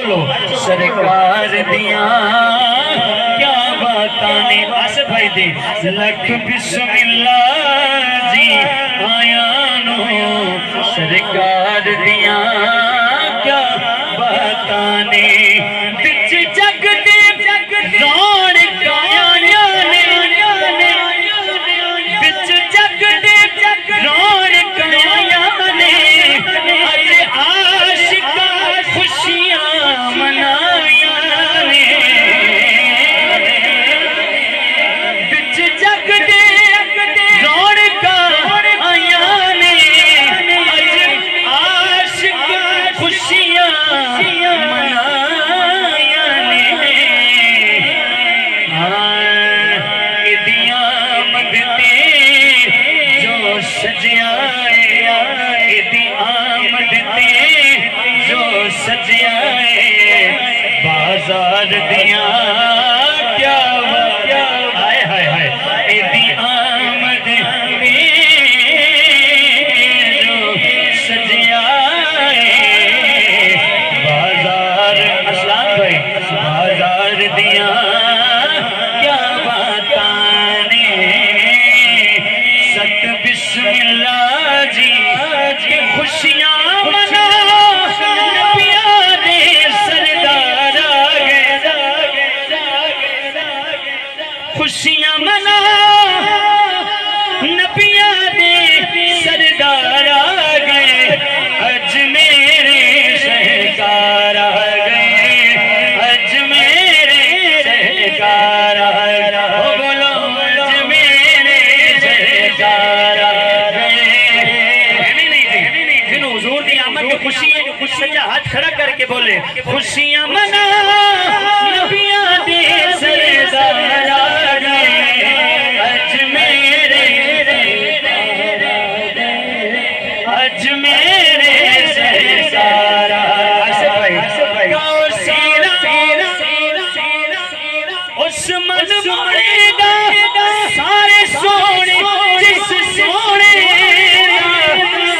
सरकार दिया क्या बताने आस भाई दे लख बिस्मिल्लाह जी आया नो सरकार दिया क्या बताने बिच जग दे रौन काया ने बिच जग दे रौन काया ने अज आशिका खुशियां मनाया ने बिच जग दे रौन काया ने अज आशिका खुशियां मनाया ने इदिया मदते जो सजाया इदी आमद ते जो सजाए बाजार दिया क्या हाय हाय हाय इदी आमद ते जो सजाए बाजार अस्सलाम भाई बाजार दिया क्या बताने सत बिस्मिल्लाह जी के खुशियां मना प्यारे सरदार आ गए खुशियां मना नबिया दे सरदार आ गए अज मेरे सरकार आ गए अज मेरे सरकार आ गए बोलो अज मेरे सरकार आ गए हुजूर दी आमद की खुशी है सच्चा हाथ खड़ा करके बोले खुशियां मना नबिया दे सरदार आ गए अज मेरे सरकार आ उस मन मोड़ेगा सारे सोने जिस सोने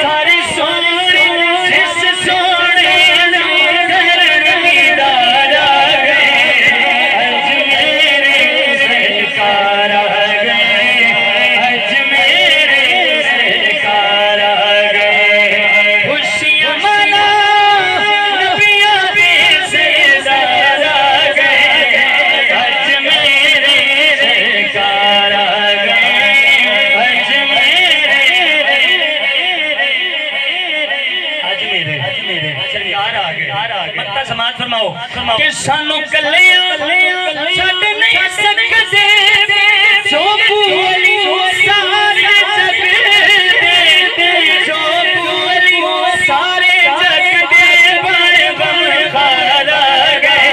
सारे सोने जिस सोने दीदार आ गए अज मेरे सरकार आ गए अज मेरे सरकार आ गए खुशियां मना नबिया दे सरदार आ गए अज मेरे सरकार आ गए अज मेरे सरकार आ गए मत्ता समाज फरमाओ कि सानू कल्लियां छड्ड नहीं सकदे जो पूरी सारे जग दे जो पूरी सारे जग दे बड़ खार आ गए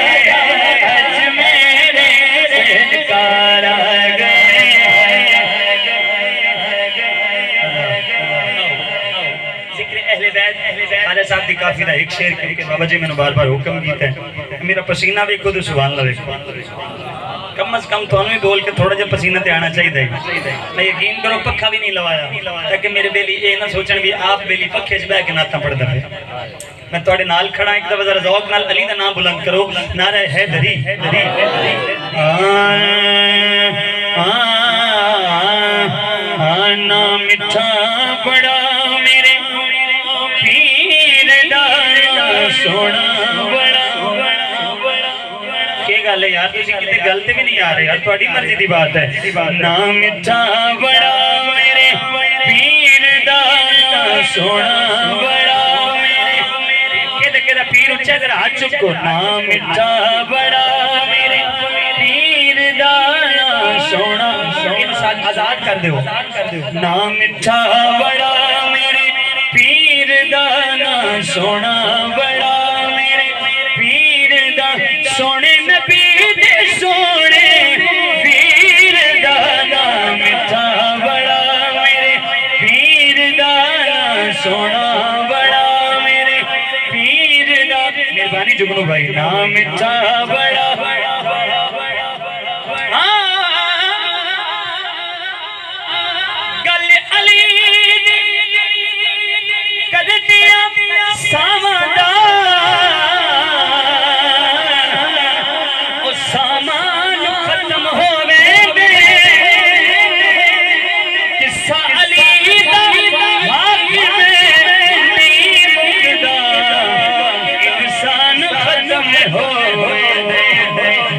अज मेरे सरकार आ गए जिक्र अहले बैत खाजा साहब दी काफी दा एक शेर करके बाबा जी मैंने बार-बार हुक्म कीता है मेरा पसीना भी खुद सुभान अल्लाह देखो कम से कम थानू भी बोल के थोड़ा जिहा पसीना ते आना चाहिए मैं यकीन करो पक्खा भी नहीं लवाया ताकि मेरे बेली ये ना सोचन भी आप बेली पक्खे च बह के नाता पढ़दा है मैं तुहाडे नाल खड़ा एक दफा जरा ज़ौक नाल अली दा नाम बुलंद करो नारा हैदरी ना मिठा बड़ा मेरे पीर दा सोना बड़ा के गल है यार तुसी किते गलत भी नहीं आ रहे यार तुहाडी मर्जी दी बात है ना मिठा बड़ा मेरे पीर दा सोना बड़ा मेरे केदा पीर उच्चा जरा हाथ चुको ना मिठा बड़ा मेरे पीर दा सोना आजाद कर दो ना मिठा बड़ा मेरे पीर दा सोना बड़ा मेरे पीर दा सोने नबी दे सोने पीर दा मिठा बड़ा मेरे पीर दा सोना बड़ा मेरे पीर दा मेहरबानी जुगनू भाई ना मिठा बड़ा खत्म हो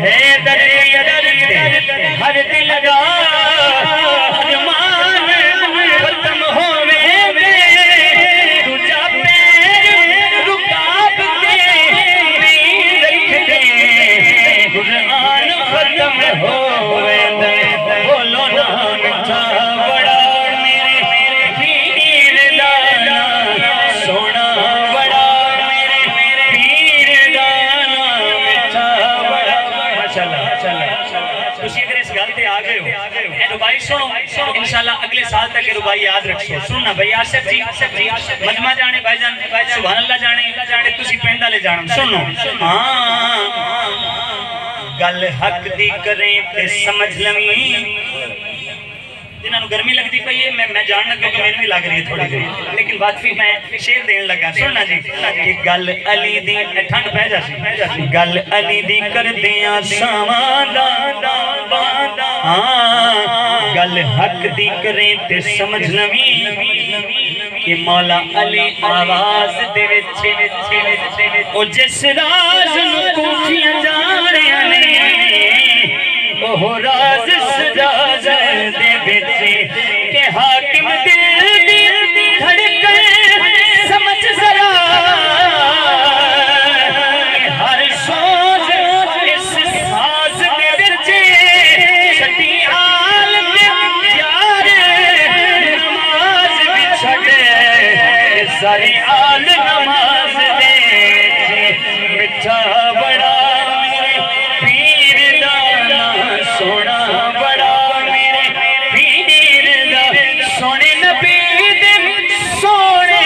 है दर्द हर दिल का अरमान खत्म हो दूजा पैर रुकाब के रख दे कुरान खत्म हो बोलो ना मिठा बड़ा मेरे पीर दाना सोना बड़ा मेरे पीर दाना मिठा बड़ा माशाल्लाह तुसी अगर इस गल ते आ गए हो ए रुबाई सुनो इंशाल्लाह अगले साल तक रुबाई याद रखो सुनना भाई आसिफ जी मजमा जाने भाईजान सुभान अल्लाह जाने तुसी पिंड वाले जानो सुनो हां गल हक दी करें ते समझ लवी जिन्होंने गर्मी लगती पई है मैं जानना क्योंकि मेरे भी लग रही है थोड़ी देर लेकिन बात फिर मैं शेर देन लगा सुनना जी कि गल अली दी ठंड पै जासी गल अली दी कर दियां सावां हां गल हक दी करें ते समझ लवी कि मौला अली आवाज दे विच ओ जिस राज नूं कूफियां जाणियां ने ओह राज सजाज दे विच के हाकिम दिल दी धड़कन समझ जरा हर सोच इस साज दे विच छठी आलम यार नमाज भी छड़े सारी आल नमाज दे मिठा बड़ा मेरे पीर दाना सोना बड़ा मेरे पीर दा सोने नबी दे सोने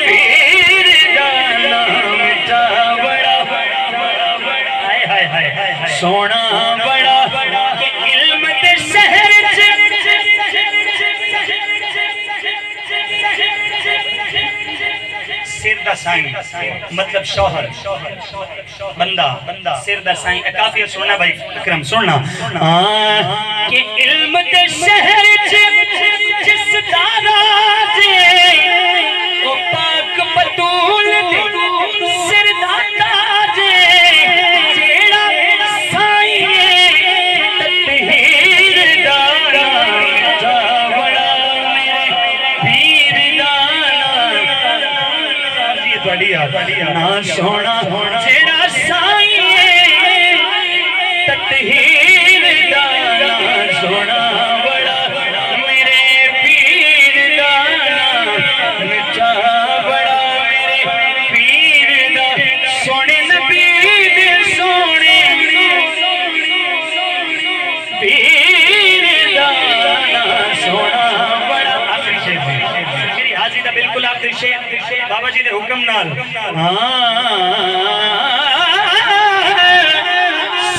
पीर दाना मिठा बड़ा हाय हाय हाय सोना बड़ा के इल्म दे शहर सिर दा साईं मतलब शौहर बंदा सिर दा साईं काफी सुनना भाई अकरम सुनना कि इल्म दे शहर जिस दारा ओ पाक बतूल दे सिर दा ताज जेड़ा साईं तत्हीर दारा मिठा बड़ा मेरे पीर दाना ना सोना जेड़ा साईं तत्हीर दाना सोना बड़ा मेरे पीर दाना मिठा बड़ा मेरे पीर दा सोने नबी दे सोने पीर दाना सोना बड़ा आखिरी शेर मेरी हाजी दा बिल्कुल आखिरी शेर बाबा जी दे हुक्म नाल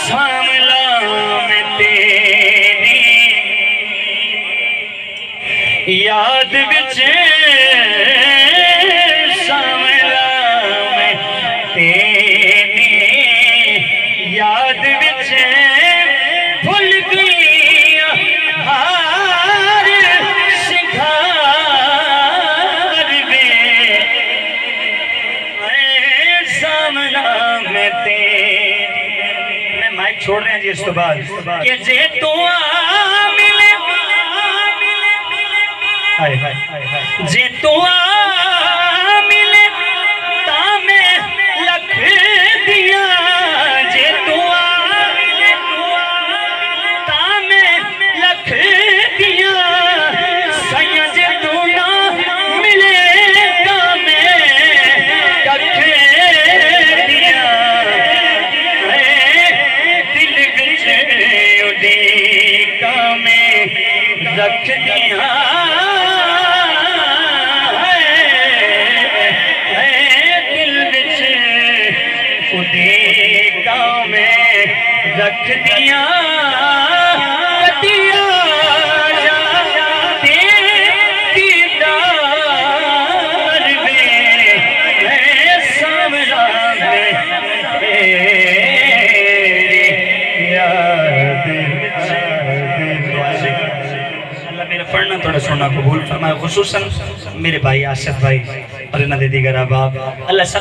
सामला में तेरी याद विच सामला में तेरी याद विच भुल गई हार शिखार में मैं माइक छोड़ रहे हैं जी इस तो बाद कि जे तू आ मिले जे तू आ मिले ता मैं लख दिया जे तू आ मिले ता मैं लख दिया सैया जे तू ना मिले ता मैं कख रख दिया दिल विच उदे गाँव में रख दिया पढ़ना थोड़ा सुनना कबूल फरमाए, खुसूसन मेरे भाई आसिफ भाई और इन्होंने दीगर अहबाब अल्लाह